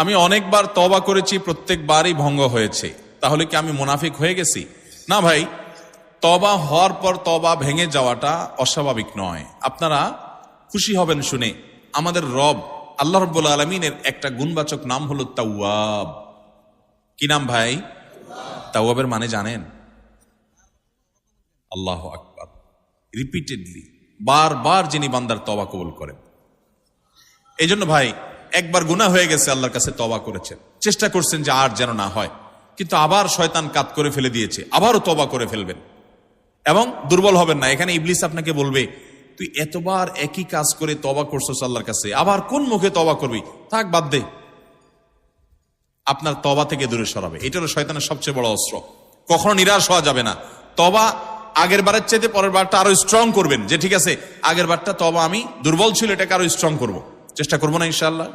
আমি অনেকবার তওবা করেছি, প্রত্যেকবারই ভঙ্গ হয়েছে, তাহলে কি আমি মুনাফিক হয়ে গেছি? না ভাই, তওবা হওয়ার পর তওবা ভেঙে যাওয়াটা অস্বাভাবিক নয়। আপনারা খুশি হবেন শুনে, আমাদের রব আল্লাহ রাব্বুল আলামিনের একটা গুণবাচক নাম হলো তাওয়াব। কি নাম ভাই? তাওয়াবের মানে জানেন? আল্লাহু আকবার। রিপিটেডলি, বারবার যিনি বান্দার তওবা কবুল করেন। এই জন্য ভাই, একবার গুনাহ হয়ে গেছে, আল্লাহর কাছে তওবা করেছেন, চেষ্টা করছেন যে আর যেন না হয়, কিন্তু আবার শয়তান কাত করে ফেলে দিয়েছে, আবারও তওবা করে ফেলবেন এবং দুর্বল হবেন না। এখানে ইবলিস আপনাকে বলবে, তুই এতবার একই কাজ করে তওবা করছস আল্লাহর কাছে, আবার কোন মুখে তওবা করবি, থাক বাদ দে। আপনার তওবা থেকে দূরে সরাবে। এটা হলো শয়তানের সবচেয়ে বড় অস্ত্র। কখনো নিরাশ হওয়া যাবে না। তওবা আগের বারের চাইতে পরের বারটা আরো স্ট্রং করবেন, যে ঠিক আছে আগের বারটা তওবা আমি দুর্বল ছিল, এটাকে আরো স্ট্রং করব, চেষ্টা করবো না ইনশাআল্লাহ।